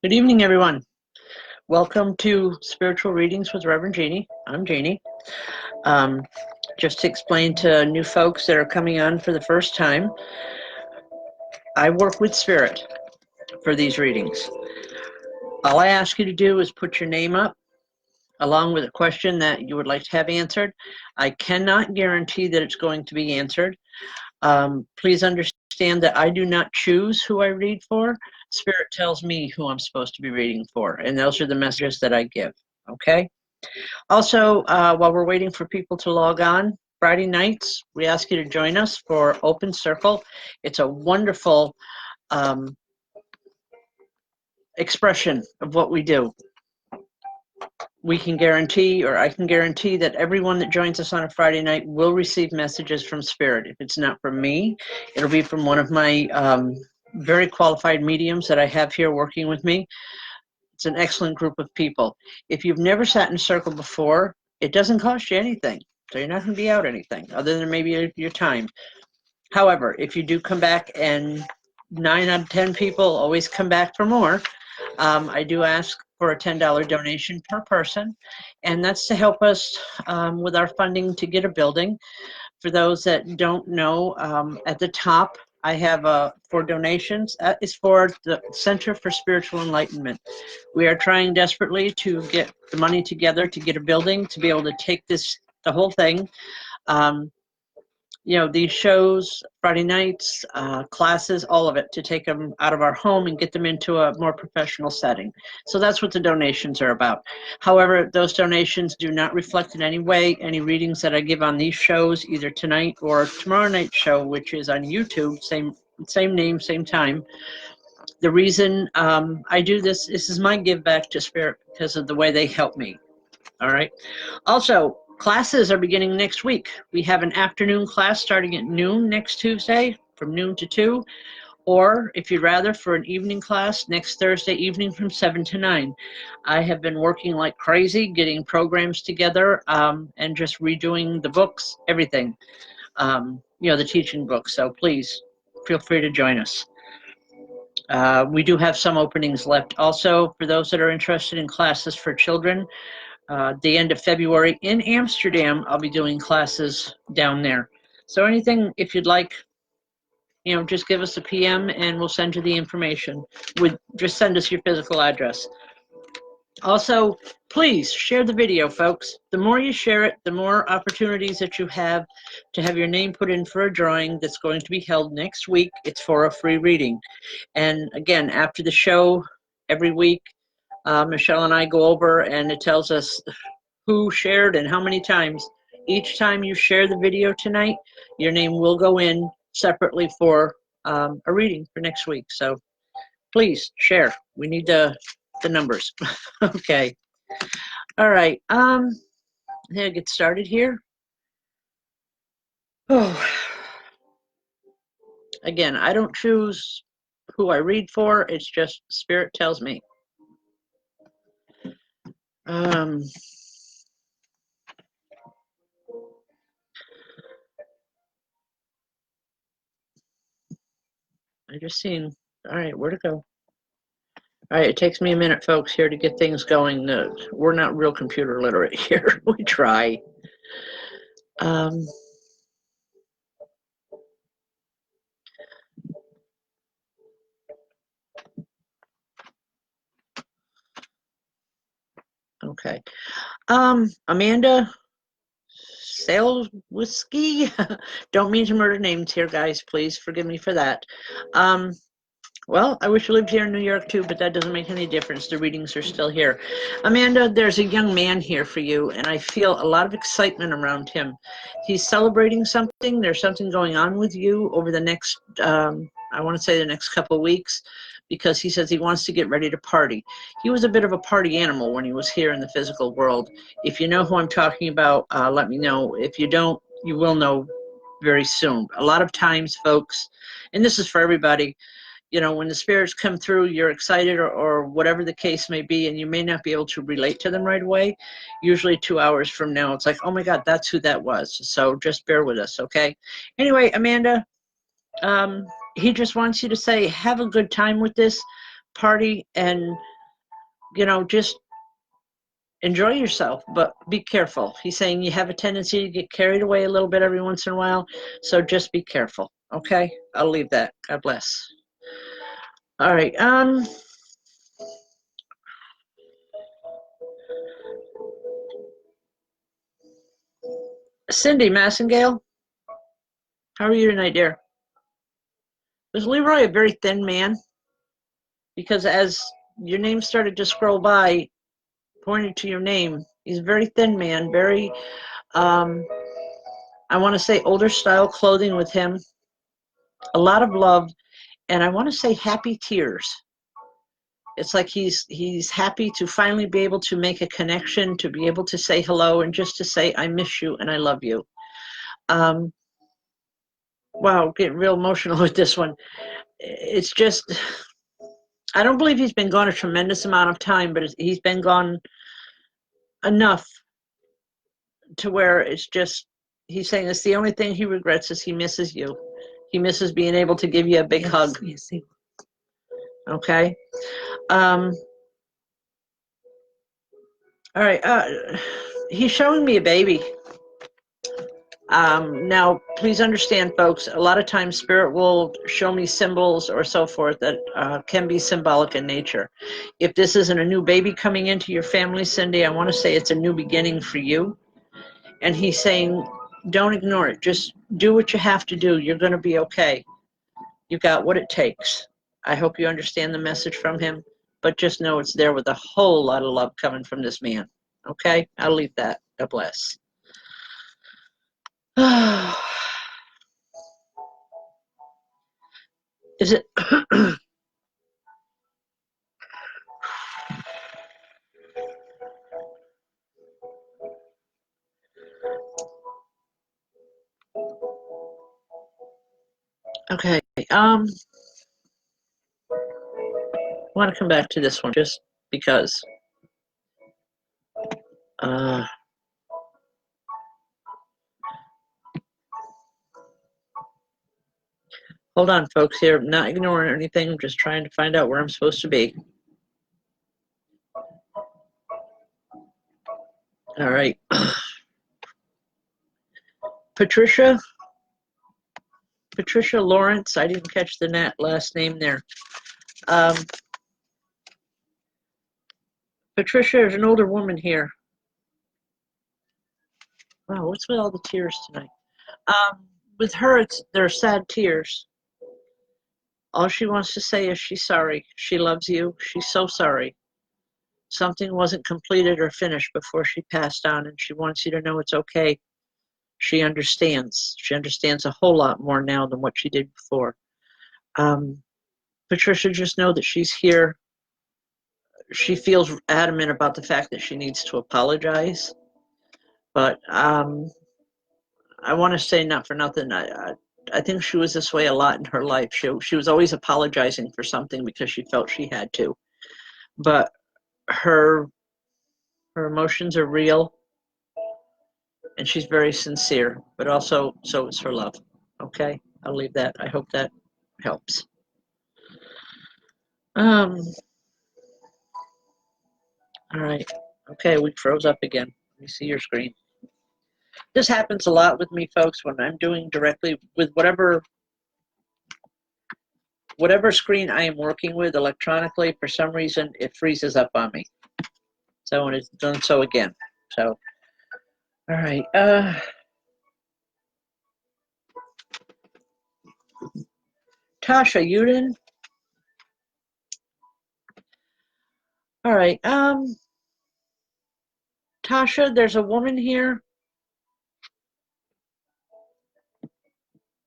Good evening, everyone. Welcome to Spiritual Readings with Rev Jeanne. I'm Jeannie. Just to explain to new folks that are coming on for the first time, I work with Spirit for these readings. All I ask you to do is put your name up along with a question that you would like to have answered. I cannot guarantee that it's going to be answered. Please understand that I do not choose who I read for. Spirit tells me who I'm supposed to be reading for, and those are the messages that I give, okay? Also, while we're waiting for people to log on, Friday nights, we ask you to join us for Open Circle. It's a wonderful expression of what we do. We can guarantee, or I can guarantee, that everyone that joins us on a Friday night will receive messages from Spirit. If it's not from me, it'll be from one of my very qualified mediums that I have here working with me. It's an excellent group of people. If you've never sat in a circle before, it doesn't cost you anything. So you're not going to be out anything other than maybe your time. However, if you do come back, and 9 out of 10 people always come back for more, I do ask for a $10 donation per person, and that's to help us with our funding to get a building. For those that don't know, at the top, I have for donations. That is for the Center for Spiritual Enlightenment. We are trying desperately to get the money together to get a building, to be able to take the whole thing. You know, these shows, Friday nights, classes, all of it, to take them out of our home and get them into a more professional setting. So that's what the donations are about. However, those donations do not reflect in any way any readings that I give on these shows, either tonight or tomorrow night's show, which is on YouTube, same name, same time. The reason I do this is my give back to Spirit because of the way they help me. All right. Also, classes are beginning next week. We have an afternoon class starting at noon next Tuesday, from noon to 2, or if you'd rather, for an evening class next Thursday evening from 7 to 9. I have been working like crazy, getting programs together and just redoing the books, everything, you know, the teaching books. So please feel free to join us. We do have some openings left. Also, for those that are interested in classes for children, the end of February in Amsterdam, I'll be doing classes down there. So anything, if you'd like, you know, just give us a PM and we'll send you the information. Just send us your physical address. Also, please share the video, folks. The more you share it, the more opportunities that you have to have your name put in for a drawing that's going to be held next week. It's for a free reading. And again, after the show, every week, Michelle and I go over, and it tells us who shared and how many times. Each time you share the video tonight, your name will go in separately for a reading for next week. So please share. We need the numbers. Okay. All right. I'm gonna get started here. Oh. Again, I don't choose who I read for. It's just Spirit tells me. I just seen, all right, where to go? All right, it takes me a minute, folks, here to get things going. We're not real computer literate here. We try. Okay. Amanda Sales Whiskey. Don't mean to murder names here, guys. Please forgive me for that. Well, I wish I lived here in New York too, but that doesn't make any difference. The readings are still here. Amanda, there's a young man here for you, and I feel a lot of excitement around him. He's celebrating something. There's something going on with you over the next, I want to say the next couple of weeks, because he says he wants to get ready to party. He was a bit of a party animal when he was here in the physical world. If you know who I'm talking about, let me know. If you don't, you will know very soon. A lot of times, folks, and this is for everybody, you know, when the spirits come through, you're excited or whatever the case may be, and you may not be able to relate to them right away. Usually 2 hours from now, it's like, oh my God, that's who that was. So just bear with us, okay? Anyway, Amanda, he just wants you to say, have a good time with this party, and you know, just enjoy yourself, but be careful. He's saying you have a tendency to get carried away a little bit every once in a while, so just be careful. Okay, I'll leave that. God bless. All right. Cindy Massengale, how are you tonight, dear? Was Leroy a very thin man? Because as your name started to scroll by, pointing to your name, he's a very thin man, very, I want to say older style clothing with him, a lot of love, and I want to say happy tears. It's like he's happy to finally be able to make a connection, to be able to say hello, and just to say, I miss you and I love you. Wow, getting real emotional with this one. It's just, I don't believe he's been gone a tremendous amount of time, but he's been gone enough to where it's just, he's saying it's the only thing he regrets is he misses you. He misses being able to give you a big hug. Yes. Okay. All right. He's showing me a baby. Now, please understand, folks, a lot of times Spirit will show me symbols or so forth that can be symbolic in nature. If this isn't a new baby coming into your family, Cindy, I want to say it's a new beginning for you. And he's saying, don't ignore it. Just do what you have to do. You're going to be okay. You've got what it takes. I hope you understand the message from him, but just know it's there with a whole lot of love coming from this man. Okay? I'll leave that. God bless. Is it? Okay. I want to come back to this one just because. Hold on, folks. Here, I'm not ignoring anything. I'm just trying to find out where I'm supposed to be. All right. Patricia Lawrence. I didn't catch the last name there. Patricia is an older woman here. Wow, what's with all the tears tonight? With her, they're sad tears. All she wants to say is she's sorry. She loves you. She's so sorry. Something wasn't completed or finished before she passed on, and she wants you to know it's okay. She understands. She understands a whole lot more now than what she did before. Patricia, just know that she's here. She feels adamant about the fact that she needs to apologize. But I want to say, not for nothing, I think she was this way a lot in her life. She was always apologizing for something because she felt she had to. But her emotions are real, and she's very sincere, but also so is her love. Okay? I'll leave that. I hope that helps. All right. Okay, we froze up again. Let me see your screen. This happens a lot with me, folks, when I'm doing directly with whatever screen I am working with electronically. For some reason, it freezes up on me. So, and it's done so again. So, all right. Tasha Uden. All right. Tasha, there's a woman here.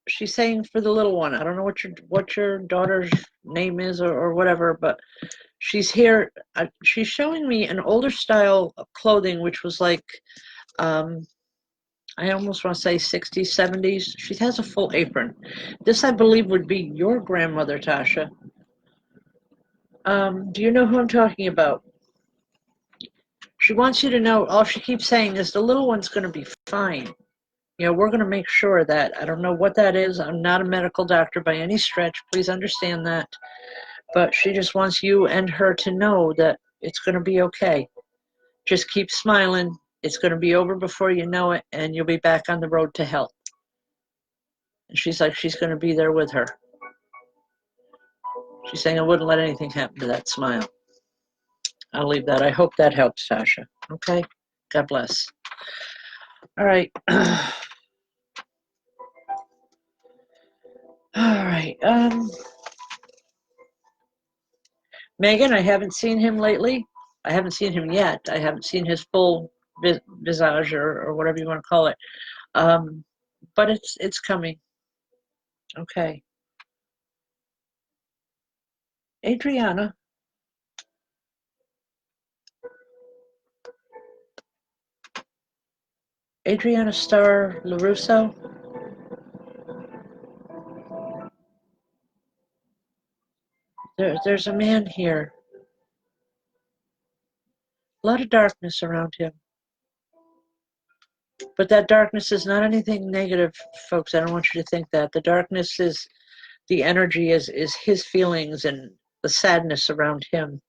She's saying for the little one. I don't know what your daughter's name is or whatever, but she's here. She's showing me an older style of clothing, which was like, I almost want to say 60s, 70s. She has a full apron. This, I believe, would be your grandmother, Tasha. Do you know who I'm talking about? She wants you to know, all she keeps saying is the little one's going to be fine. You know, we're going to make sure that. I don't know what that is. I'm not a medical doctor by any stretch. Please understand that. But she just wants you and her to know that It's going to be okay. Just keep smiling. It's going to be over before you know it, and you'll be back on the road to health. And she's like, she's going to be there with her. She's saying, I wouldn't let anything happen to that smile. I'll leave that. I hope that helps, Sasha. Okay? God bless. All right. All right. Megan, I haven't seen him lately. I haven't seen him yet. I haven't seen his full visage or whatever you want to call it. But it's coming. Okay. Adriana. Adriana Starr LaRusso. There's a man here. A lot of darkness around him. But that darkness is not anything negative, folks. I don't want you to think that. The darkness is, the energy is his feelings and the sadness around him.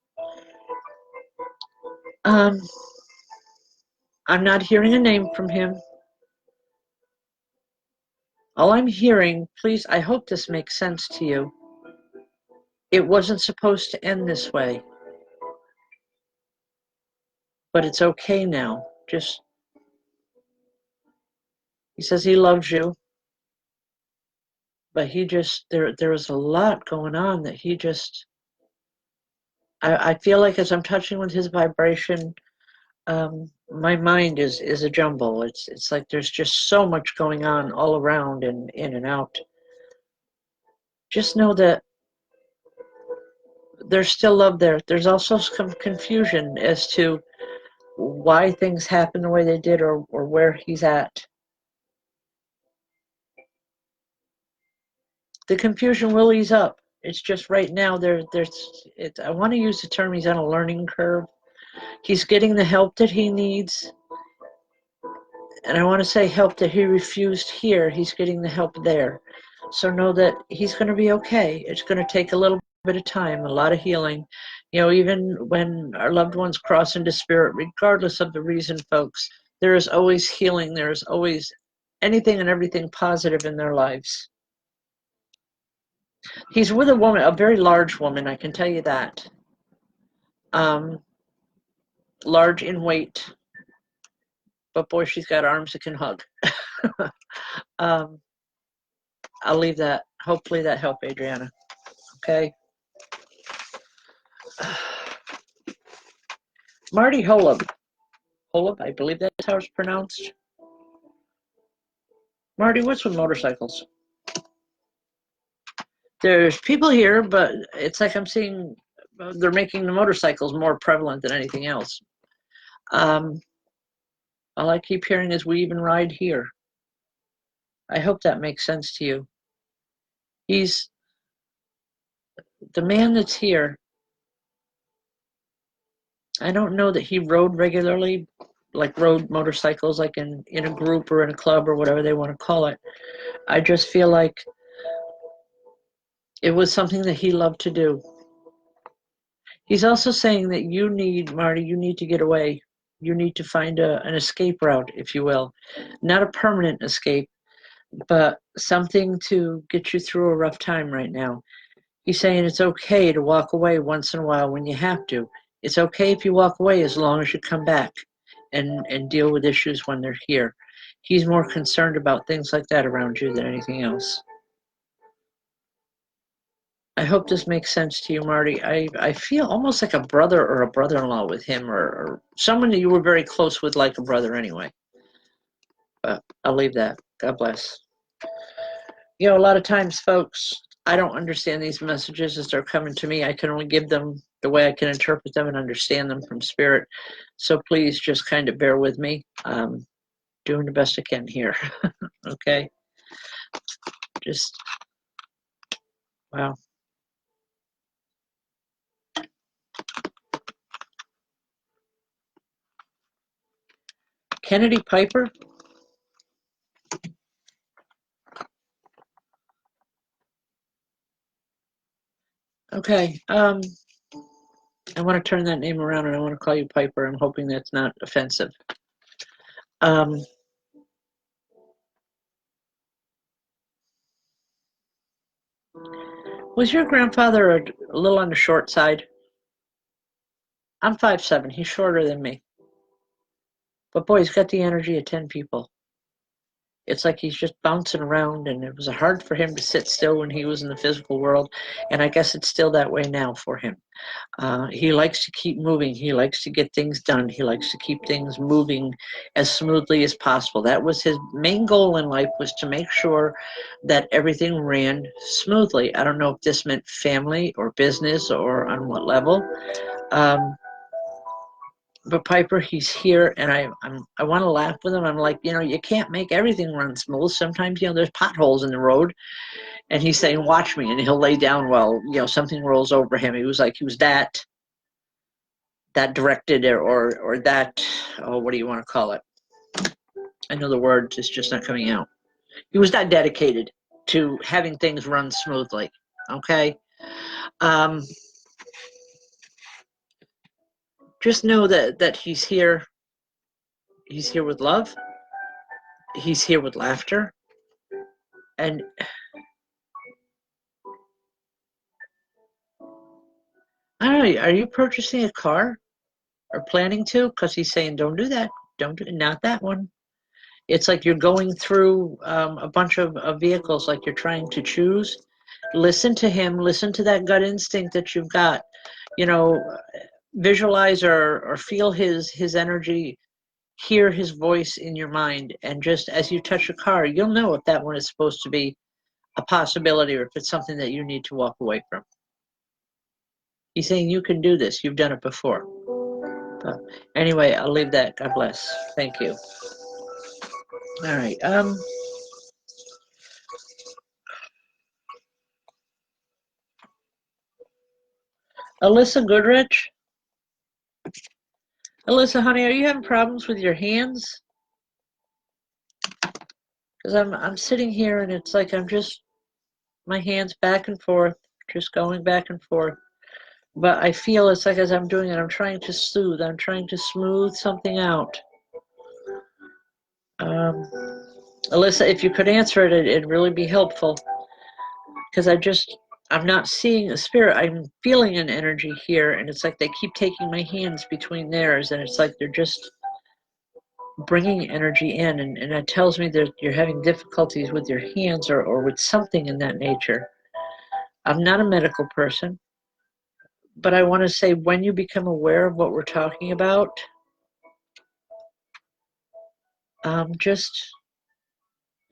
I'm not hearing a name from him. All I'm hearing, please, I hope this makes sense to you. It wasn't supposed to end this way. But it's okay now. Just, he says he loves you. But he just, there was a lot going on that he just, I feel like as I'm touching with his vibration, my mind is a jumble. It's like there's just so much going on all around and in and out. Just know that there's still love there. There's also some confusion as to why things happen the way they did or where he's at. The confusion will ease up. It's just right now I want to use the term he's on a learning curve. He's getting the help that he needs. And I want to say help that he refused here. He's getting the help there. So know that he's going to be okay. It's going to take a little bit of time, a lot of healing. You know, even when our loved ones cross into spirit, regardless of the reason, folks, there is always healing. There is always anything and everything positive in their lives. He's with a woman, a very large woman, I can tell you that. Large in weight, but boy, she's got arms that can hug. I'll leave that. Hopefully that helped, Adriana. Okay. Marty Holub. Holub, I believe that's how it's pronounced. Marty, what's with motorcycles? There's people here, but it's like I'm seeing they're making the motorcycles more prevalent than anything else. All I keep hearing is we even ride here. I hope that makes sense to you. He's the man that's here. I don't know that he rode regularly, like rode motorcycles like in a group or in a club or whatever they want to call it. I just feel like it was something that he loved to do. He's also saying that you need, Marty, you need to get away. You need to find an escape route, if you will. Not a permanent escape, but something to get you through a rough time right now. He's saying it's okay to walk away once in a while when you have to. It's okay if you walk away as long as you come back and deal with issues when they're here. He's more concerned about things like that around you than anything else. I hope this makes sense to you, Marty. I feel almost like a brother or a brother-in-law with him or someone that you were very close with like a brother anyway. But I'll leave that. God bless. You know, a lot of times, folks, I don't understand these messages as they're coming to me. I can only give them the way I can interpret them and understand them from spirit. So please just kind of bear with me. Doing the best I can here. Okay? Just, wow. Kennedy Piper? Okay. I want to turn that name around and I want to call you Piper. I'm hoping that's not offensive. Was your grandfather a little on the short side? I'm 5'7". He's shorter than me. But boy, he's got the energy of 10 people. It's like he's just bouncing around, and it was hard for him to sit still when he was in the physical world, and I guess it's still that way now for him. He likes to keep moving. He likes to get things done. He likes to keep things moving as smoothly as possible. That was his main goal in life, was to make sure that everything ran smoothly. I don't know if this meant family or business or on what level. But Piper, he's here, and I want to laugh with him. I'm like, you can't make everything run smooth. Sometimes, there's potholes in the road, and he's saying, "Watch me," and he'll lay down while something rolls over him. He was that directed or that, what do you want to call it? I know the word is just not coming out. He was that dedicated to having things run smoothly. Okay. Just know that he's here. He's here with love. He's here with laughter. And I don't know, are you purchasing a car or planning to? Because he's saying, don't do that. Don't do not that one. It's like you're going through a bunch of vehicles, like you're trying to choose. Listen to him. Listen to that gut instinct that you've got. Visualize or feel his energy. Hear his voice in your mind. And just as you touch a car, you'll know if that one is supposed to be a possibility or if it's something that you need to walk away from. He's saying you can do this. You've done it before. Anyway, I'll leave that. God bless. Thank you. All right. Alyssa Goodrich. Alyssa, honey, are you having problems with your hands? Because I'm sitting here and it's like I'm just my hands back and forth, just going back and forth. But I feel it's like as I'm doing it, I'm trying to soothe. I'm trying to smooth something out. Alyssa, if you could answer it, it'd really be helpful. Because I'm not seeing a spirit. I'm feeling an energy here, and it's like they keep taking my hands between theirs, and it's like they're just bringing energy in, and it tells me that you're having difficulties with your hands or with something in that nature. I'm not a medical person, but I want to say when you become aware of what we're talking about, just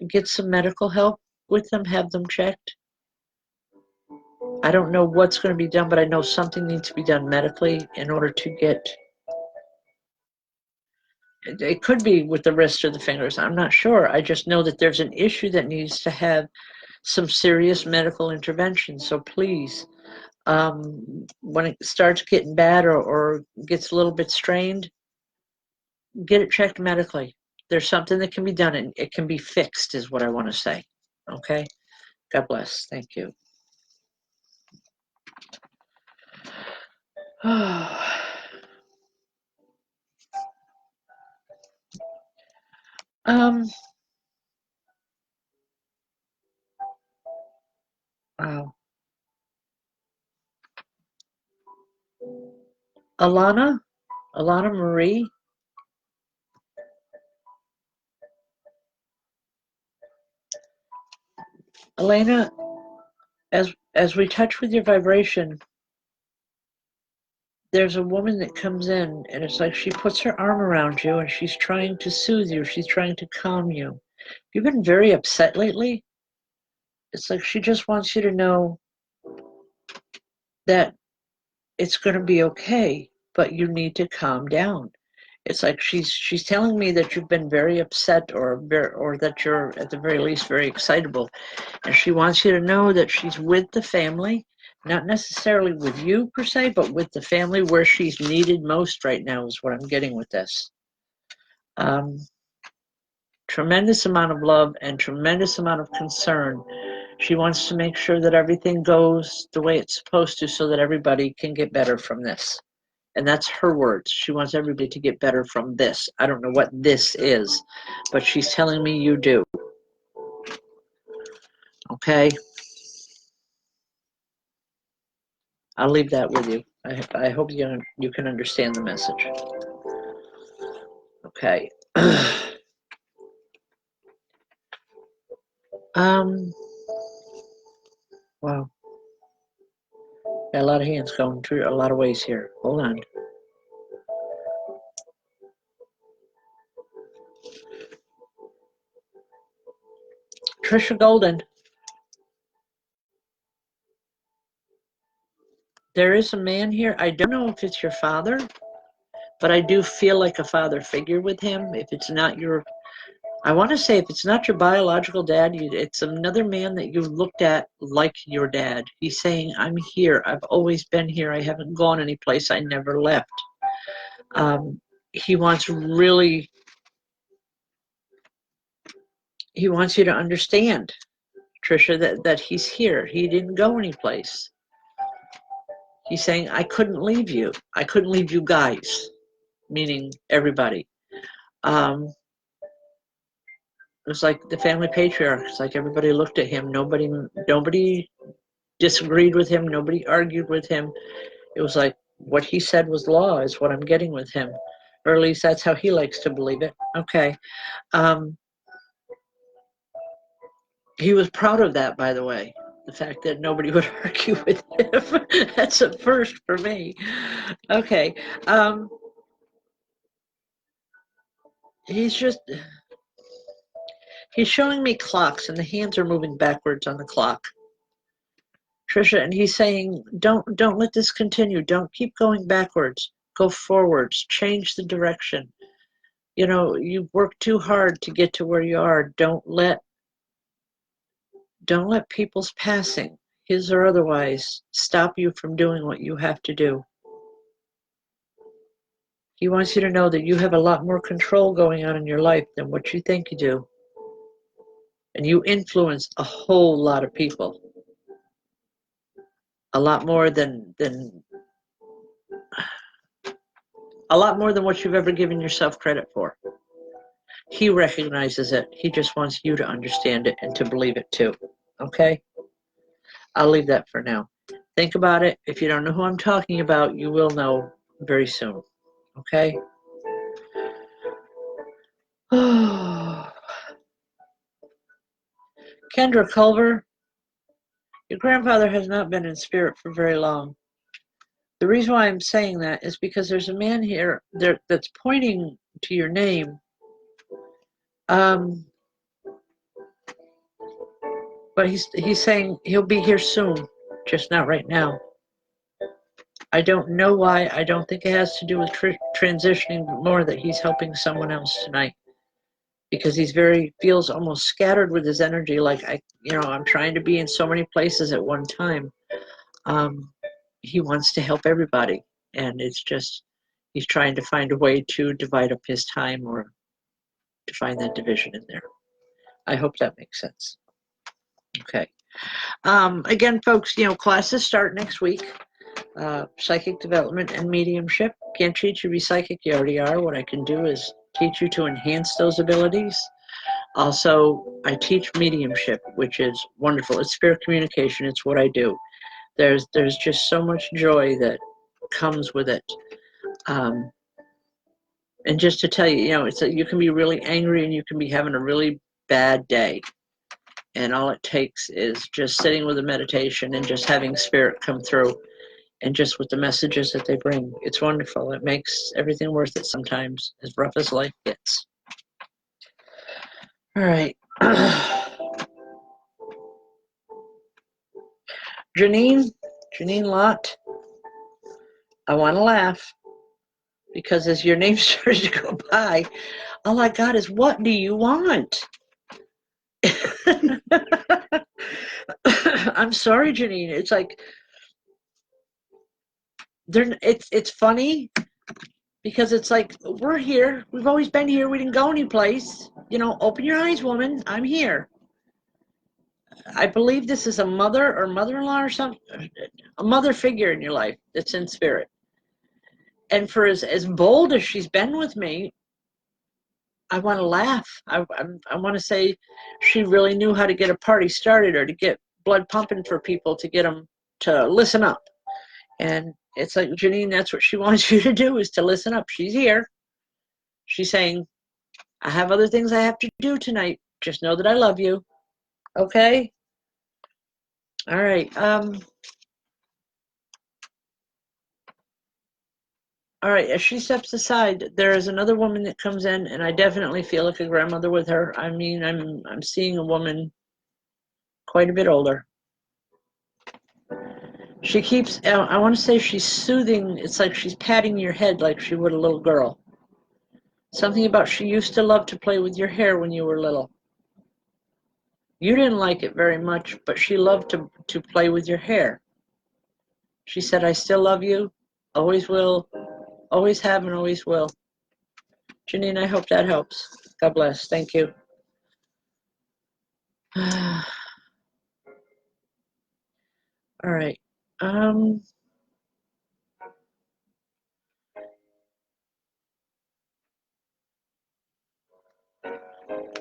get some medical help with them, have them checked. I don't know what's going to be done, but I know something needs to be done medically in order to get. It could be with the wrist or the fingers. I'm not sure. I just know that there's an issue that needs to have some serious medical intervention. So please, when it starts getting bad or gets a little bit strained, get it checked medically. There's something that can be done and it can be fixed, is what I want to say. Okay? God bless. Thank you. Wow. Alana Marie. Elena, as we touch with your vibration, there's a woman that comes in and it's like she puts her arm around you and she's trying to soothe you. She's trying to calm you. You've been very upset lately. It's like she just wants you to know that it's going to be okay, but you need to calm down. It's like she's telling me that you've been very upset or that you're at the very least very excitable, and she wants you to know that she's with the family, not necessarily with you per se, but with the family where she's needed most right now is what I'm getting with this. Tremendous amount of love and tremendous amount of concern. She wants to make sure that everything goes the way it's supposed to so that everybody can get better from this. And that's her words. She wants everybody to get better from this. I don't know what this is, but she's telling me you do. Okay? I'll leave that with you. I hope you can understand the message. Okay. Wow. Got a lot of hands going through a lot of ways here. Hold on. Trisha Golden. There is a man here. I don't know if it's your father, but I do feel like a father figure with him. If it's not your, I want to say if it's not your biological dad, it's another man that you looked at like your dad. He's saying, I'm here. I've always been here. I haven't gone any place. I never left. He wants really, he wants you to understand, Trisha, that he's here. He didn't go anyplace. He's saying, I couldn't leave you. I couldn't leave you guys, meaning everybody. It was like the family patriarch. It's like everybody looked at him. Nobody disagreed with him. Nobody argued with him. It was like what he said was law is what I'm getting with him. Or at least that's how he likes to believe it. Okay. He was proud of that, by the way. The fact that nobody would argue with him. That's a first for me. Okay. He's showing me clocks and the hands are moving backwards on the clock. Trisha, and he's saying, don't let this continue. Don't keep going backwards. Go forwards. Change the direction. You know, you've worked too hard to get to where you are. Don't let people's passing, his or otherwise, stop you from doing what you have to do. He wants you to know that you have a lot more control going on in your life than what you think you do. And you influence a whole lot of people. A lot more than what you've ever given yourself credit for. He recognizes it. He just wants you to understand it and to believe it too. Okay? I'll leave that for now. Think about it. If you don't know who I'm talking about, you will know very soon. Okay? Kendra Culver, your grandfather has not been in spirit for very long. The reason why I'm saying that is because there's a man here that's pointing to your name. But he's saying he'll be here soon, just not right now. I don't know why. I don't think it has to do with transitioning, but more that he's helping someone else tonight. Because feels almost scattered with his energy, like I'm trying to be in so many places at one time. He wants to help everybody, and it's just he's trying to find a way to divide up his time or to find that division in there. I hope that makes sense. Okay. Again, folks, classes start next week. Psychic development and mediumship. Can't teach you to be psychic, you already are. What I can do is teach you to enhance those abilities. Also, I teach mediumship, which is wonderful. It's spirit communication. It's what I do. There's just so much joy that comes with it. And just to tell you, you can be really angry and you can be having a really bad day. And all it takes is just sitting with a meditation and just having spirit come through. And just with the messages that they bring. It's wonderful. It makes everything worth it sometimes, as rough as life gets. All right. Jeanne Lott, I want to laugh because as your name started to go by, all I got is, what do you want? I'm sorry, Jeanne. It's like, it's funny because it's like, we're here. We've always been here. We didn't go anyplace. Open your eyes, woman. I'm here. I believe this is a mother or mother-in-law or something, a mother figure in your life that's in spirit. And for as bold as she's been with me, I want to laugh. I want to say she really knew how to get a party started or to get blood pumping for people, to get them to listen up. And it's like, Janine, that's what she wants you to do, is to listen up. She's here. She's saying, I have other things I have to do tonight. Just know that I love you. Okay? All right. All right, as she steps aside, there is another woman that comes in, and I definitely feel like a grandmother with her. I mean, I'm seeing a woman quite a bit older. She keeps, I want to say she's soothing. It's like she's patting your head like she would a little girl. Something about she used to love to play with your hair when you were little. You didn't like it very much, but she loved to play with your hair. She said, I still love you, always will, always have and always will. Janine, I hope that helps. God bless. Thank you. All right.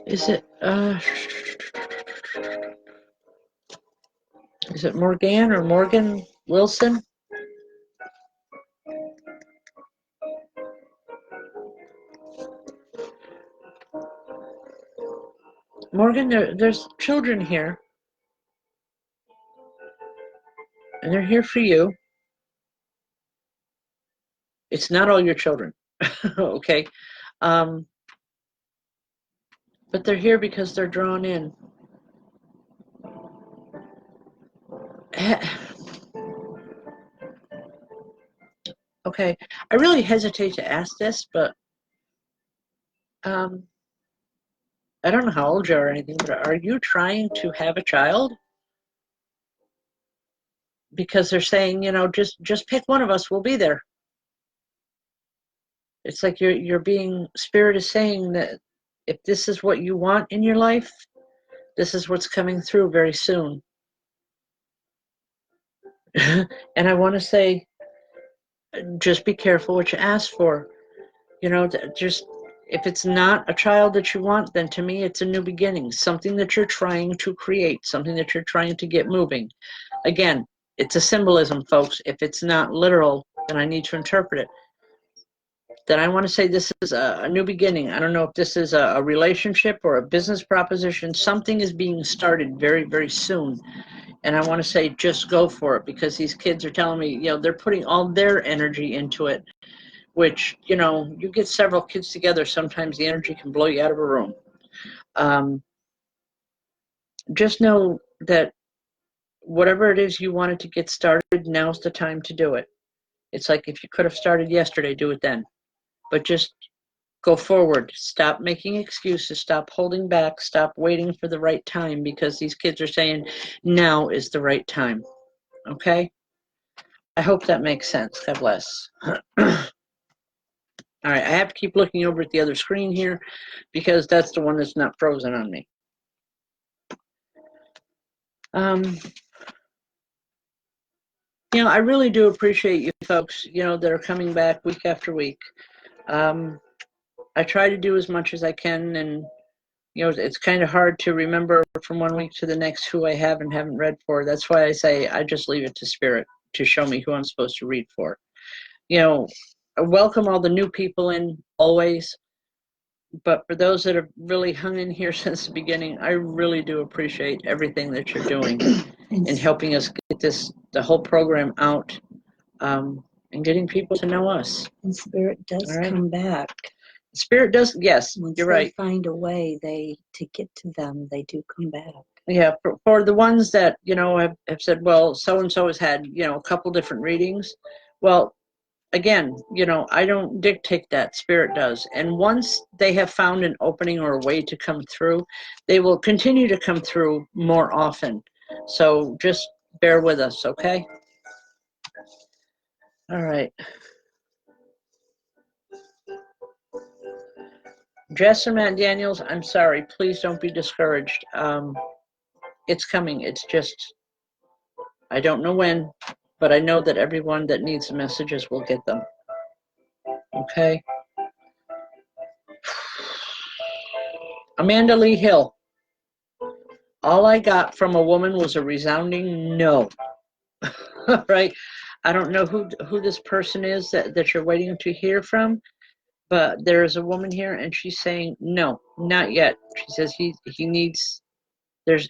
Is it Morgan or Morgan Wilson? Morgan, there's children here, and they're here for you. It's not all your children, okay? But they're here because they're drawn in. Okay, I really hesitate to ask this, but I don't know how old you are or anything, but are you trying to have a child? Because they're saying, just pick one of us, we'll be there. It's like you're being, Spirit is saying that if this is what you want in your life, this is what's coming through very soon. And I want to say, just be careful what you ask for. Just, if it's not a child that you want, then to me it's a new beginning, something that you're trying to create, something that you're trying to get moving. Again, it's a symbolism, folks. If it's not literal, then I need to interpret it. Then I want to say this is a new beginning. I don't know if this is a relationship or a business proposition. Something is being started very, very soon. And I want to say just go for it, because these kids are telling me, they're putting all their energy into it, which, you get several kids together, sometimes the energy can blow you out of a room. Just know that whatever it is you wanted to get started, now's the time to do it. It's like if you could have started yesterday, do it then. But just go forward. Stop making excuses. Stop holding back. Stop waiting for the right time, because these kids are saying now is the right time. Okay? I hope that makes sense. God bless. All right, I have to keep looking over at the other screen here, because that's the one that's not frozen on me. I really do appreciate you folks, that are coming back week after week. I try to do as much as I can, and it's kind of hard to remember from one week to the next who I have and haven't read for. That's why I say I just leave it to Spirit to show me who I'm supposed to read for. I welcome all the new people in always, but for those that have really hung in here since the beginning, I really do appreciate everything that you're doing in helping us get the whole program out, and getting people to know us. And Spirit does come back. Spirit does, yes, Once you're right. They find a way to get to them, they do come back. Yeah, for the ones that, have said, well, so-and-so has had, a couple different readings. Well, again, I don't dictate that. Spirit does. And once they have found an opening or a way to come through, they will continue to come through more often. So just bear with us, okay? All right. Jess and Matt Daniels, I'm sorry. Please don't be discouraged. It's coming. It's just, I don't know when, but I know that everyone that needs the messages will get them. Okay. Amanda Lee Hill. All I got from a woman was a resounding no. Right? I don't know who this person is that you're waiting to hear from, but there is a woman here and she's saying no, not yet. She says he needs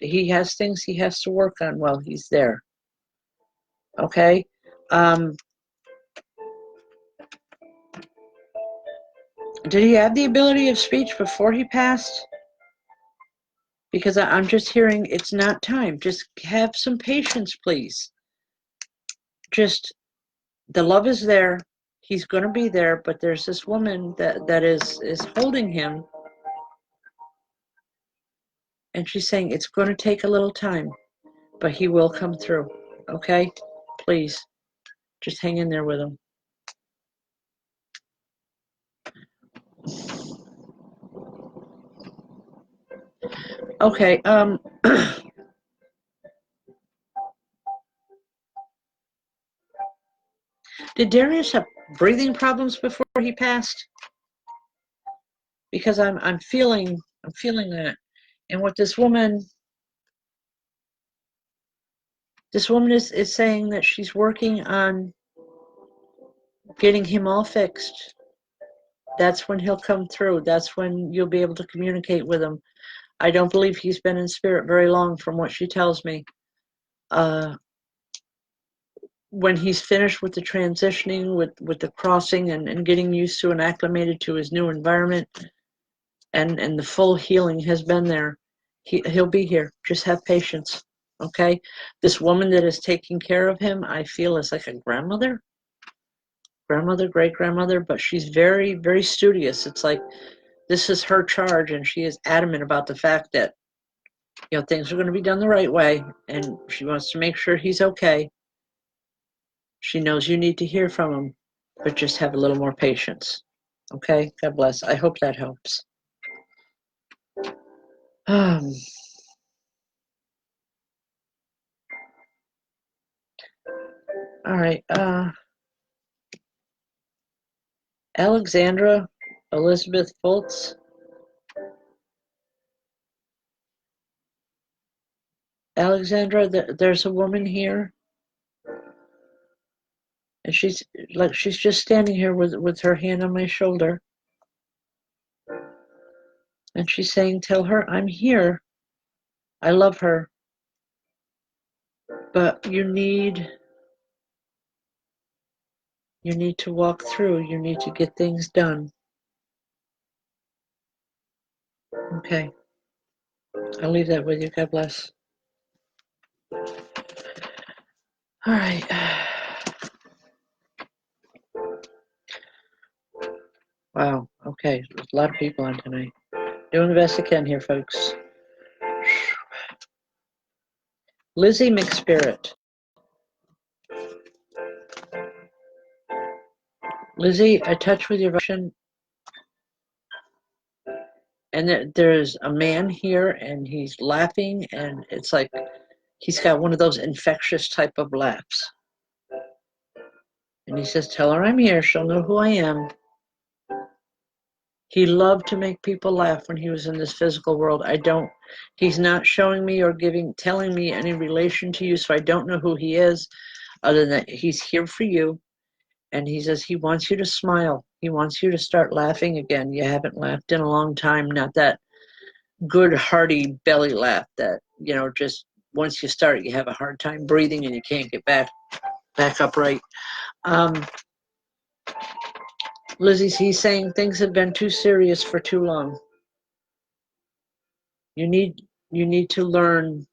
he has things he has to work on while he's there. Okay? Did he have the ability of speech before he passed? Because I'm just hearing it's not time. Just have some patience, please. Just the love is there. He's going to be there, but there's this woman that is holding him, and she's saying it's going to take a little time, but he will come through. Okay? Please, just hang in there with him. Okay, did Darius have breathing problems before he passed? Because I'm feeling that. And what this woman is saying that she's working on getting him all fixed. That's when he'll come through. That's when you'll be able to communicate with him. I don't believe he's been in spirit very long from what she tells me. When he's finished with the transitioning, with the crossing and getting used to and acclimated to his new environment, and the full healing has been there, he'll be here. Just have patience, okay? This woman that is taking care of him, I feel is like a grandmother, great-grandmother, but she's very, very studious. It's like this is her charge, and she is adamant about the fact that, you know, things are going to be done the right way, and she wants to make sure he's okay. She knows you need to hear from him, but just have a little more patience. Okay? God bless. I hope that helps. All right. Alexandra Elizabeth Foltz. Alexandra, there's a woman here, and she's just standing here with her hand on my shoulder, and she's saying, "Tell her I'm here. I love her, but you need to walk through. You need to get things done." Okay, I'll leave that with you. God bless. All right. Wow. Okay, there's a lot of people on tonight. Doing the best I can here, folks. Lizzie McSpirit. Lizzie, I touch with your vibration, and there's a man here, and he's laughing, and it's like he's got one of those infectious type of laughs. And he says, "Tell her I'm here. She'll know who I am." He loved to make people laugh when he was in this physical world. He's not showing me or telling me any relation to you, so I don't know who he is, other than that he's here for you. And he says he wants you to smile. He wants you to start laughing again. You haven't laughed in a long time. Not that good, hearty belly laugh that, you know, just once you start, you have a hard time breathing and you can't get back upright. Lizzie, he's saying things have been too serious for too long. You need to learn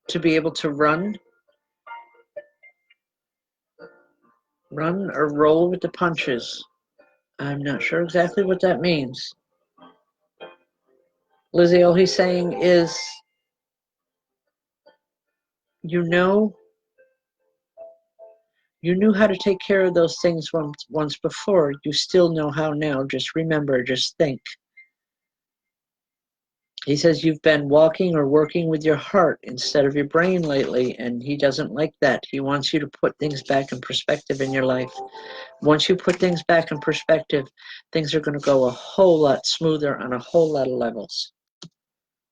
to be able to run or roll with the punches. I'm not sure exactly what that means. Lizzie, all he's saying is, you knew how to take care of those things once before. You still know how now. Just remember, just think. He says you've been walking or working with your heart instead of your brain lately, and he doesn't like that. He wants you to put things back in perspective in your life. Once you put things back in perspective, things are going to go a whole lot smoother on a whole lot of levels.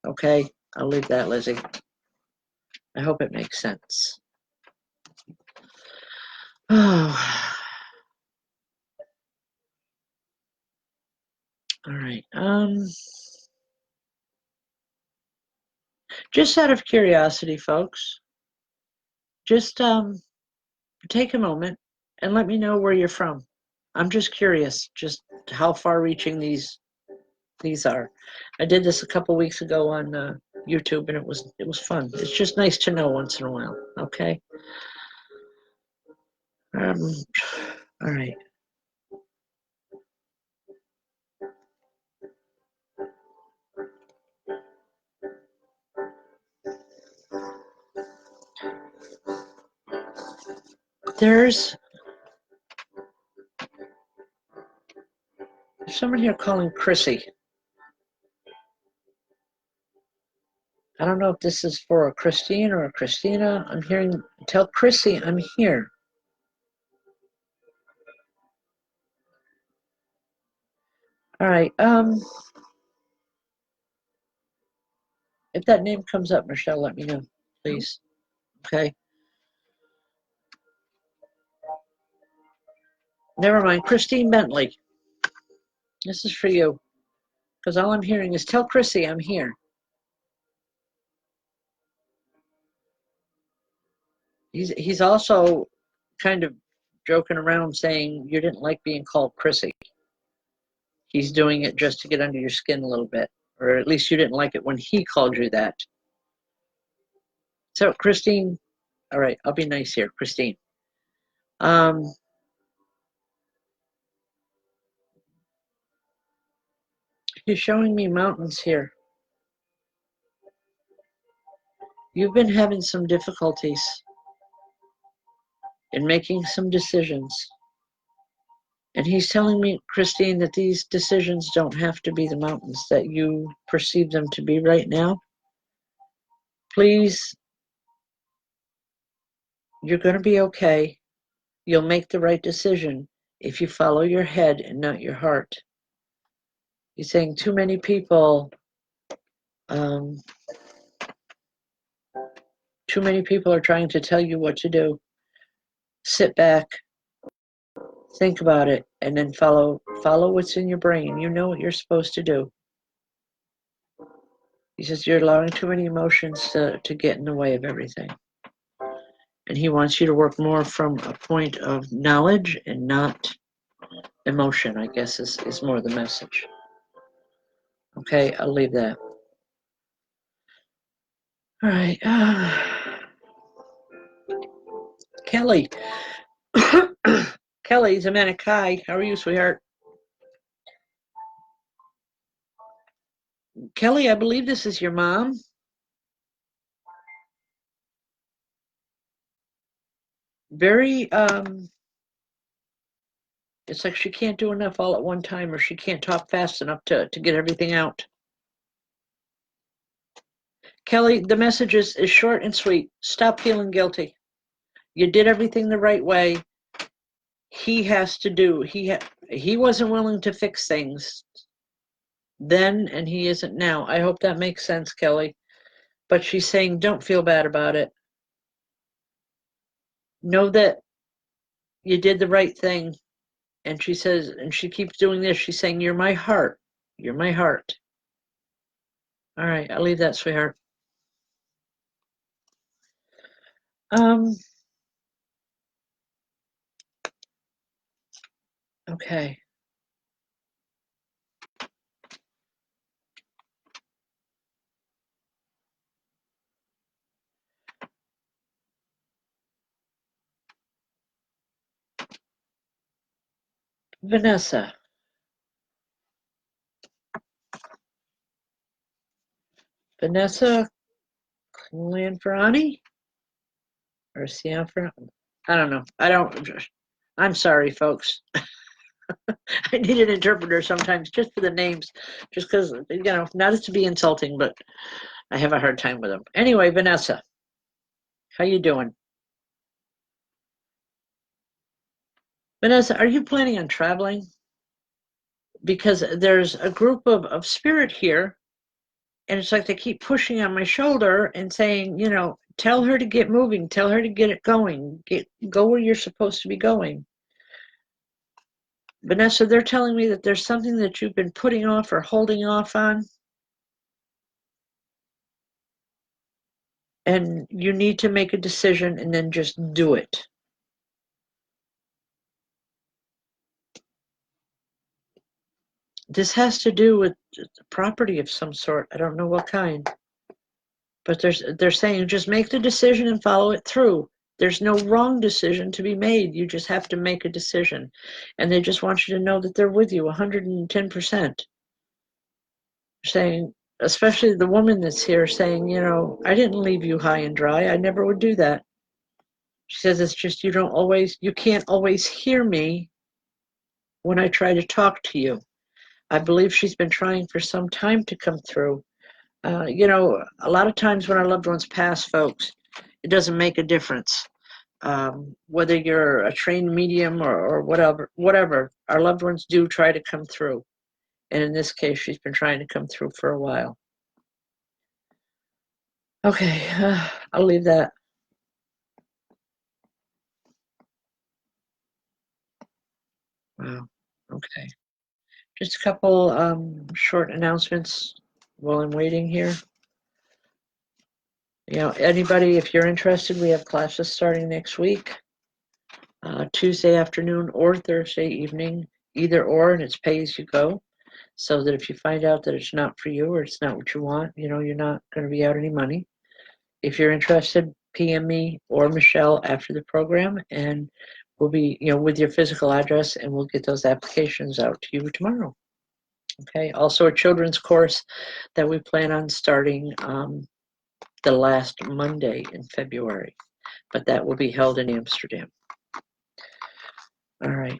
Okay? I'll leave that, Lizzie. I hope it makes sense. Oh. All right. Just out of curiosity, folks, just take a moment and let me know where you're from. I'm just curious, just how far-reaching these are. I did this a couple weeks ago on YouTube, and it was fun. It's just nice to know once in a while. Okay. All right. There's someone here calling Chrissy. I don't know if this is for a Christine or a Christina. I'm hearing, tell Chrissy I'm here. All right. If that name comes up, Michelle, let me know, please. Okay. Never mind. Christine Bentley. This is for you. Because all I'm hearing is tell Chrissy I'm here. He's also kind of joking around saying you didn't like being called Chrissy. He's doing it just to get under your skin a little bit. Or at least you didn't like it when he called you that. So, Christine, all right, I'll be nice here, Christine. You're showing me mountains here. You've been having some difficulties in making some decisions. And he's telling me, Christine, that these decisions don't have to be the mountains that you perceive them to be right now. Please, you're going to be okay. You'll make the right decision if you follow your head and not your heart. He's saying too many people are trying to tell you what to do. Sit back, think about it, and then follow what's in your brain. You know what you're supposed to do. He says you're allowing too many emotions to get in the way of everything. And he wants you to work more from a point of knowledge and not emotion, I guess is more the message. Okay, I'll leave that. All right. Kelly. Kelly Zamanek, hi. How are you, sweetheart? Kelly, I believe this is your mom. Very, it's like she can't do enough all at one time, or she can't talk fast enough to get everything out. Kelly, the message is short and sweet. Stop feeling guilty. You did everything the right way. He has to do. He wasn't willing to fix things then, and he isn't now. I hope that makes sense, Kelly. But she's saying, don't feel bad about it. Know that you did the right thing. And she says, and she keeps doing this. She's saying, you're my heart. You're my heart. All right, I'll leave that, sweetheart. Okay. Vanessa. Vanessa Clanfrani? Or Cianfrani? I don't know. I'm sorry, folks. I need an interpreter sometimes just for the names, just because, not as to be insulting, but I have a hard time with them. Anyway, Vanessa, how you doing? Vanessa, are you planning on traveling? Because there's a group of spirit here, and it's like they keep pushing on my shoulder and saying, tell her to get moving, tell her to get it going, go where you're supposed to be going. Vanessa, they're telling me that there's something that you've been putting off or holding off on, and you need to make a decision and then just do it. This has to do with property of some sort. I don't know what kind. But they're saying just make the decision and follow it through. There's no wrong decision to be made. You just have to make a decision. And they just want you to know that they're with you 110%. Saying, especially the woman that's here saying, I didn't leave you high and dry. I never would do that. She says it's just you can't always hear me when I try to talk to you. I believe she's been trying for some time to come through. A lot of times when our loved ones pass, folks, it doesn't make a difference. Whether you're a trained medium or whatever, our loved ones do try to come through. And in this case, she's been trying to come through for a while. Okay, I'll leave that. Wow, okay. Just a couple short announcements while I'm waiting here. Anybody, if you're interested, we have classes starting next week, Tuesday afternoon or Thursday evening, either or, and it's pay as you go. So that if you find out that it's not for you or it's not what you want, you're not going to be out any money. If you're interested, PM me or Michelle after the program, and we'll be, with your physical address, and we'll get those applications out to you tomorrow. Okay. Also, a children's course that we plan on starting the last Monday in February, but that will be held in Amsterdam. All right.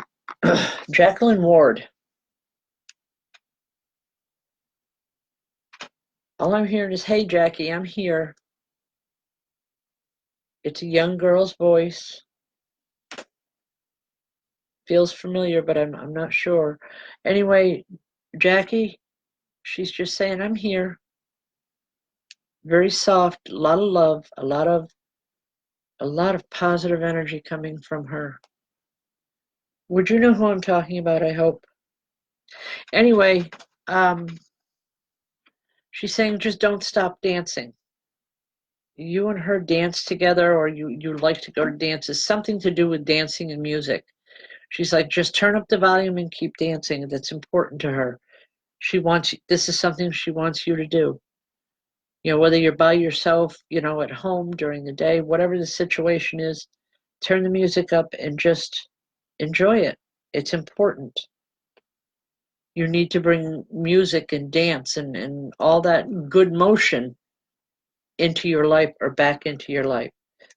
Jacqueline Ward. All I'm hearing is, hey, Jackie, I'm here. It's a young girl's voice. Feels familiar, but I'm not sure. Anyway, Jackie, she's just saying, I'm here. Very soft, a lot of love, a lot of positive energy coming from her. Would you know who I'm talking about, I hope? Anyway, she's saying just don't stop dancing. You and her dance together, or you like to go to dances, something to do with dancing and music. She's like, just turn up the volume and keep dancing. That's important to her. This is something she wants you to do. Whether you're by yourself, at home during the day, whatever the situation is, turn the music up and just enjoy it. It's important. You need to bring music and dance and all that good motion into your life or back into your life.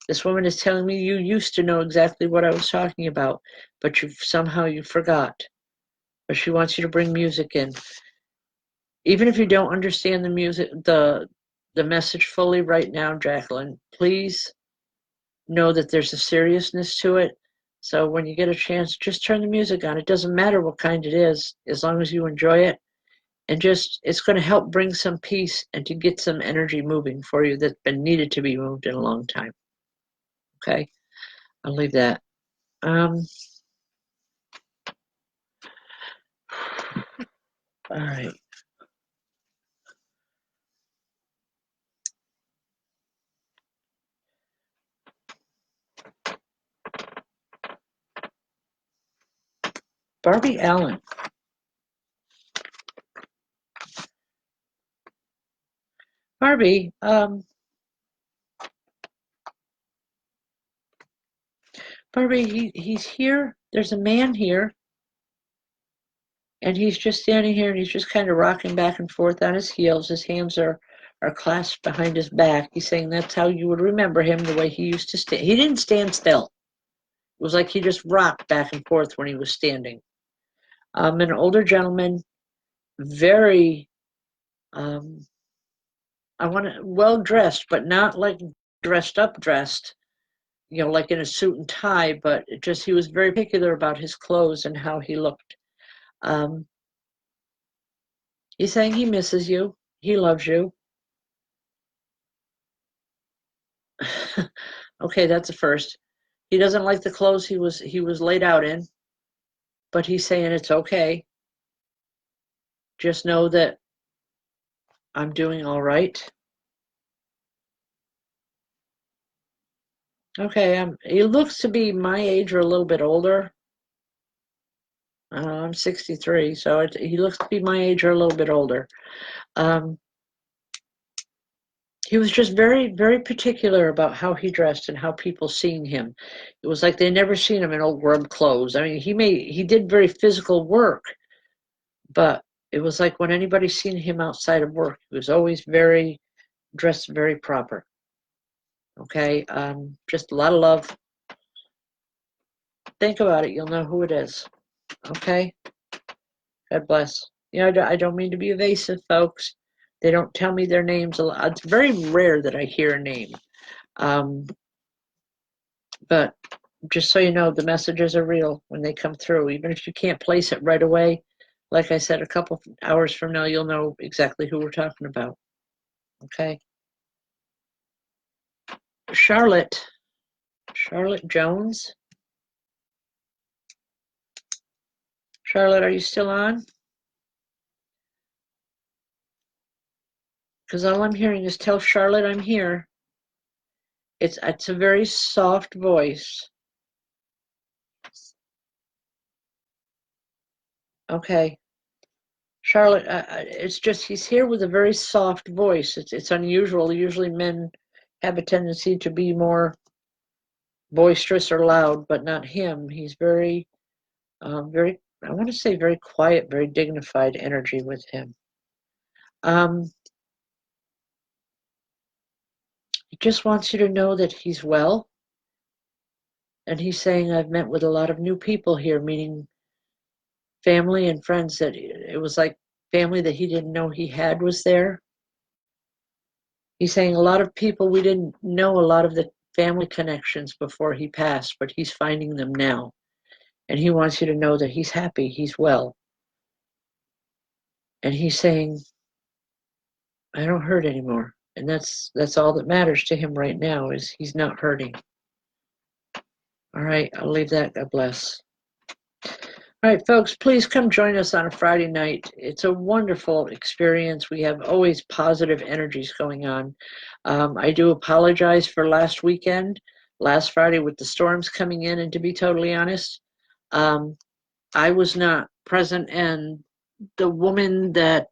This woman is telling me you used to know exactly what I was talking about, but you forgot. But she wants you to bring music in. Even if you don't understand the music, the message fully right now, Jacqueline, please know that there's a seriousness to it. So when you get a chance, just turn the music on. It doesn't matter what kind it is, as long as you enjoy it. And it's going to help bring some peace and to get some energy moving for you that's been needed to be moved in a long time. Okay, I'll leave that. All right. Barbie Allen. Barbie, Barbie, he's here. There's a man here. And he's just standing here and he's just kind of rocking back and forth on his heels. His hands are clasped behind his back. He's saying that's how you would remember him, the way he used to stand. He didn't stand still. It was like he just rocked back and forth when he was standing. An older gentleman, very, I want to, well dressed, but not like dressed up dressed, like in a suit and tie, but just he was very particular about his clothes and how he looked. Um, he's saying he misses you. He loves you. Okay, that's a first. He doesn't like the clothes he was laid out in, but he's saying it's okay. Just know that I'm doing all right. Okay, he looks to be my age or a little bit older. I'm 63, so he looks to be my age or a little bit older. Um, he was just very, very particular about how he dressed and how people seen him. It was like they never seen him in old grub clothes. I mean, he did very physical work, but it was like when anybody seen him outside of work, he was always very dressed, very proper. Okay, just a lot of love. Think about it, you'll know who it is. Okay, God bless. I don't mean to be evasive, folks. They don't tell me their names a lot. It's very rare that I hear a name. But just so you know, the messages are real when they come through. Even if you can't place it right away, like I said, a couple hours from now, you'll know exactly who we're talking about. Okay. Charlotte Jones. Charlotte, are you still on? Because all I'm hearing is tell Charlotte I'm here. It's a very soft voice. Okay. Charlotte, it's just he's here with a very soft voice. It's unusual. Usually men have a tendency to be more boisterous or loud, but not him. He's very, very, I want to say very quiet, very dignified energy with him. He just wants you to know that he's well. And he's saying, I've met with a lot of new people here, meaning family and friends that it was like family that he didn't know he had was there. He's saying a lot of people we didn't know a lot of the family connections before he passed, but he's finding them now. And he wants you to know that he's happy, he's well. And he's saying, I don't hurt anymore. And that's all that matters to him right now is he's not hurting. All right, I'll leave that. God bless. All right, folks, please come join us on a Friday night. It's a wonderful experience. We have always positive energies going on. I do apologize for last weekend, last Friday with the storms coming in, and to be totally honest, I was not present, and the woman that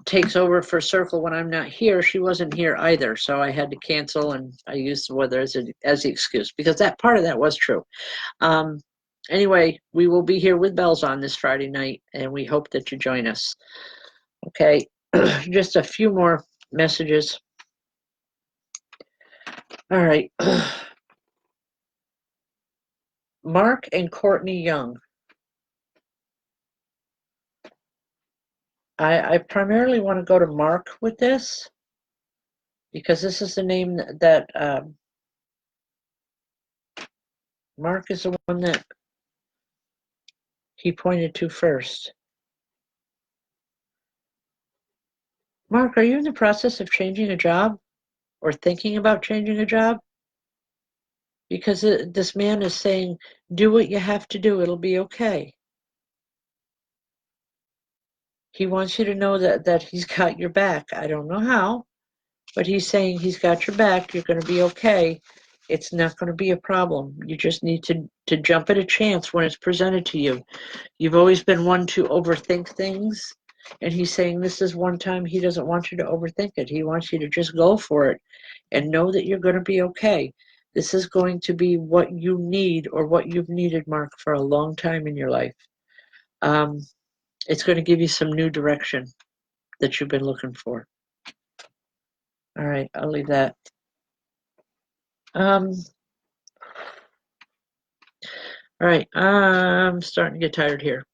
takes over for Circle when I'm not here, she wasn't here either, so I had to cancel, and I used the weather as the excuse, because that part of that was true. Anyway, we will be here with bells on this Friday night, and we hope that you join us. Okay, just a few more messages. All right. Mark and Courtney Young. I primarily want to go to Mark with this, because this is the name that Mark is the one that he pointed to first. Mark, are you in the process of changing a job or thinking about changing a job? Because this man is saying, do what you have to do, it'll be okay. He wants you to know that he's got your back. I don't know how, but he's saying he's got your back, you're going to be okay. It's not going to be a problem. You just need to jump at a chance when it's presented to you. You've always been one to overthink things, and he's saying this is one time he doesn't want you to overthink it. He wants you to just go for it and know that you're going to be okay. This is going to be what you need or what you've needed, Mark, for a long time in your life. It's going to give you some new direction that you've been looking for. All right, I'll leave that. All right, I'm starting to get tired here.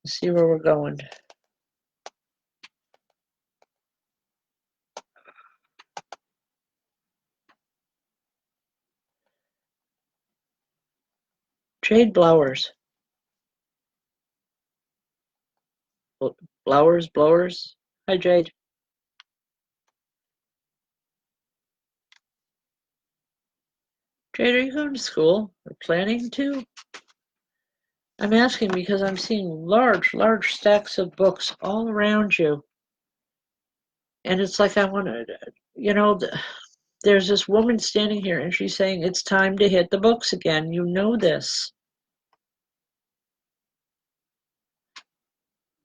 Let's see where we're going. Jade Blowers. Blowers. Hi, Jade. Jade, are you going to school or planning to? I'm asking because I'm seeing large stacks of books all around you. And it's like I want to, you know, there's this woman standing here and she's saying it's time to hit the books again. You know this.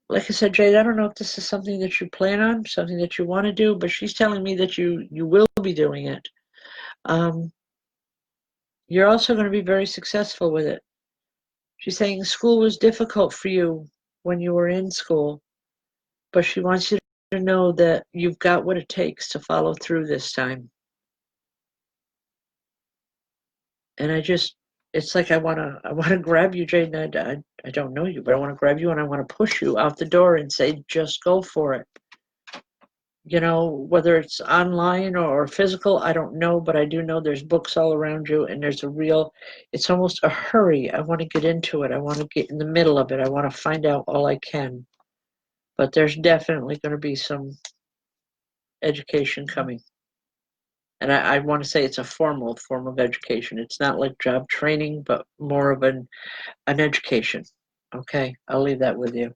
Like I said, Jade, I don't know if this is something that you plan on, something that you want to do, but she's telling me that you will be doing it. You're also going to be very successful with it. She's saying school was difficult for you when you were in school, but she wants you to know that you've got what it takes to follow through this time. And it's like I wanna grab you, Jade, and I don't know you, but I want to grab you and I want to push you out the door and say, just go for it. You know, whether it's online or physical, I don't know, but I do know there's books all around you and it's almost a hurry. I want to get into it. I want to get in the middle of it. I want to find out all I can. But there's definitely going to be some education coming. And I want to say it's a formal form of education. It's not like job training, but more of an education. Okay, I'll leave that with you.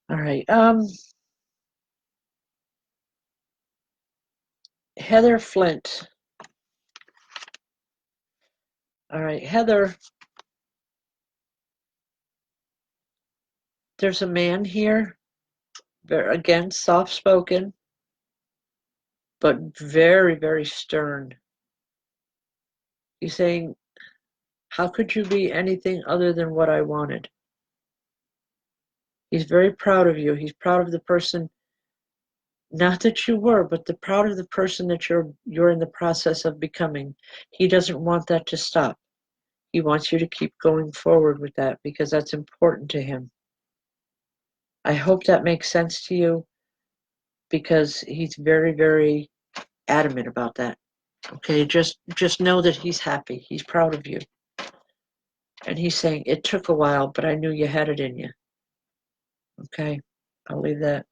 All right. Heather Flint. All right, Heather. There's a man here, again, soft-spoken, but very stern. He's saying, how could you be anything other than what I wanted? He's very proud of you. He's proud of the person, not that you were, but proud of the person that you're in the process of becoming. He doesn't want that to stop. He wants you to keep going forward with that because that's important to him. I hope that makes sense to you because he's very adamant about that. Okay, just know that he's happy. He's proud of you. And he's saying, it took a while, but I knew you had it in you. Okay, I'll leave that.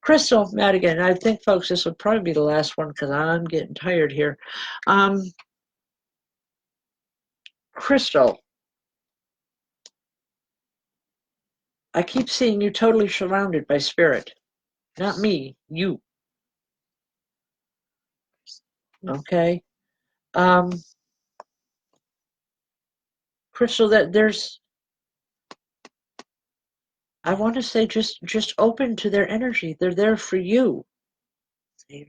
Crystal Madigan, I think, folks, this will probably be the last one because I'm getting tired here. Crystal, I keep seeing you totally surrounded by spirit. Not me, you. Okay? Crystal, that I want to say just open to their energy. They're there for you. Okay,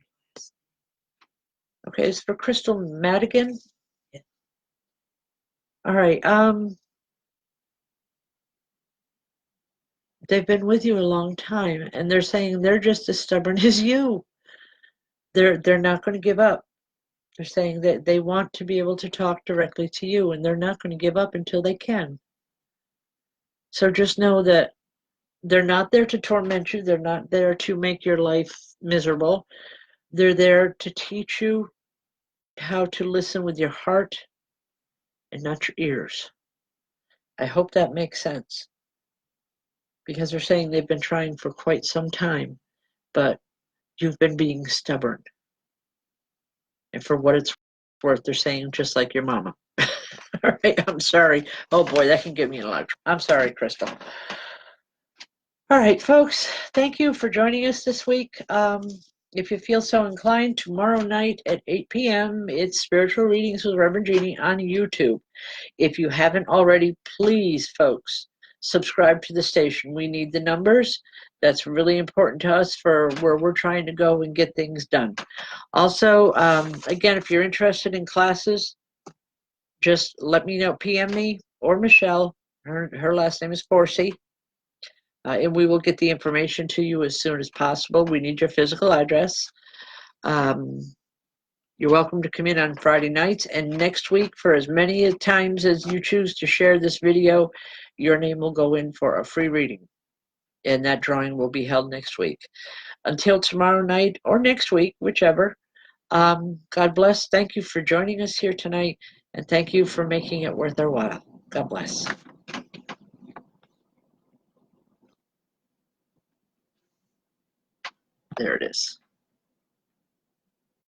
it's for Crystal Madigan. Yeah. All right. They've been with you a long time, and they're saying they're just as stubborn as you. They're not going to give up. They're saying that they want to be able to talk directly to you, and they're not going to give up until they can. So just know that they're not there to torment you. They're not there to make your life miserable. They're there to teach you how to listen with your heart and not your ears. I hope that makes sense. Because they're saying they've been trying for quite some time, but you've been being stubborn. And for what it's worth, they're saying just like your mama. All right, I'm sorry. Oh boy, that can get me in a lot of trouble. I'm sorry, Crystal. All right, folks, thank you for joining us this week. If you feel so inclined, tomorrow night at 8 p.m., it's Spiritual Readings with Rev Jeanne on YouTube. If you haven't already, please, folks, subscribe to the station. We need the numbers. That's really important to us for where we're trying to go and get things done. Also, again, if you're interested in classes, just let me know, PM me or Michelle. Her last name is Forsey. And we will get the information to you as soon as possible. We need your physical address. You're welcome to come in on Friday nights, and next week, for as many times as you choose to share this video, your name will go in for a free reading, and that drawing will be held next week. Until tomorrow night or next week, whichever, God bless. Thank you for joining us here tonight, and thank you for making it worth our while. God bless. There it is.